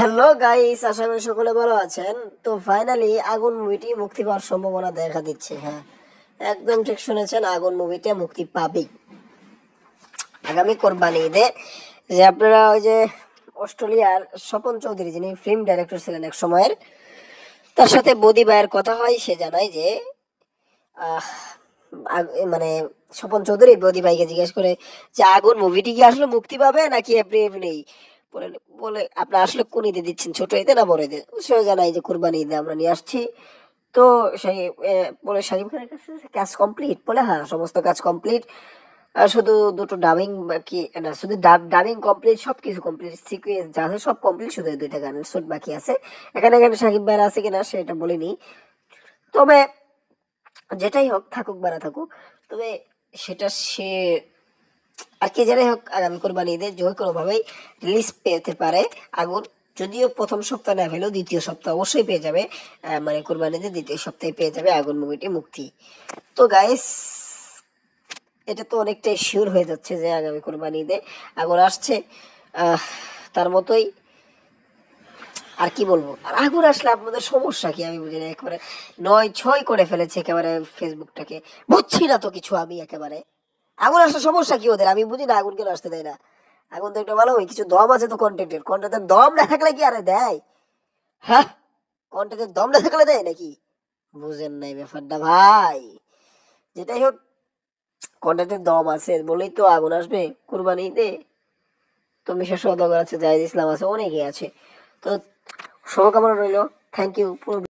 Hello guys, আশা করি সকলে ভালো আছেন। তো ফাইনালি আগুন মুভিটি মুক্তি পাওয়ার সম্ভাবনা দেখা দিচ্ছে। হ্যাঁ, একদম ঠিক শুনেছেন, আগুন মুভিটা মুক্তি পাবেই আগামী কোরবানি ঈদে। যে আপনারা ওই যে অস্ট্রেলিয়ার স্বপন চৌধুরী, যিনি ফিল্ম ডাইরেক্টর ছিলেন এক সময়ের, তার সাথে বদি ভাইয়ের কথা হয়। সে জানায় যে আহ মানে স্বপন চৌধুরী বদি ভাইকে জিজ্ঞেস করে যে আগুন মুভিটি কি আসলে মুক্তি পাবে নাকি এমনি এমনি। বলে বলে আপনার আসলে কোন ঈদে দিচ্ছেন, ছোট ঈদে না বড় ঈদে? সেও জানাই যে কুরবানি ঈদে আমরা নিয়ে আসছি। তো সেই বলে শাকিব খানের কাছে কাজ কমপ্লিট, বলে হ্যাঁ সমস্ত কাজ কমপ্লিট, শুধু দুটো ডাবিং বাকি, না শুধু ডাবিং কমপ্লিট, সবকিছু কমপ্লিট, সিকুয়েন্স যা আছে সব কমপ্লিট, শুধু এই দুইটা গানের শুট বাকি আছে। এখানে এখানে শাকিব ভাইয়ের আছে কিনা সেটা বলিনি, তবে যেটাই হোক, থাকুক বা না থাকুক, তবে সেটা সে আর কি যাই হোক, আগামী কোরবানি ঈদে যে কোনো ভাবেই রিলিজ পেতে পারে আগুন। যদিও প্রথম সপ্তাহ না পেলেও দ্বিতীয় সপ্তাহ অবশ্যই পেয়ে যাবে। মানে কোরবানি ঈদে দ্বিতীয় সপ্তাহে পেয়ে যাবে আগুন মুভিটি মুক্তি। তো গাইস, এটা তো অনেকটাই শিওর হয়ে যাচ্ছে যে আগামী কোরবানি ঈদে আগুন আসছে। আহ, তার মতোই আর কি বলবো। আর আগুন আসলে আপনাদের সমস্যা কি আমি বুঝি না, একেবারে নয় ছয় করে ফেলেছে একেবারে ফেসবুকটাকে। বুঝছি না তো কিছু আমি একেবারে। আগুন আসলে সমস্যা কি ওদের আমি বুঝি না, আগুন কেন আসতে দেয় না? আগুন তো একটা ভালো কিছু দম আছে তো, কন্টেন্টের দম না থাকলে কি আরে দেয়? হ্যাঁ, কন্টেন্টের দম না থাকলে দেয় নাকি? বুঝেন নাই ব্যাপারটা ভাই। যেটাই হোক, কন্টেন্টের দম আছে বলেই তো আগুন আসবে কুরবানিতে। তো মিশা সওদাগর আছে, জাহিদ ইসলাম আছে, অনেকে আছে। তো শুভকামনা রইল। Thank you.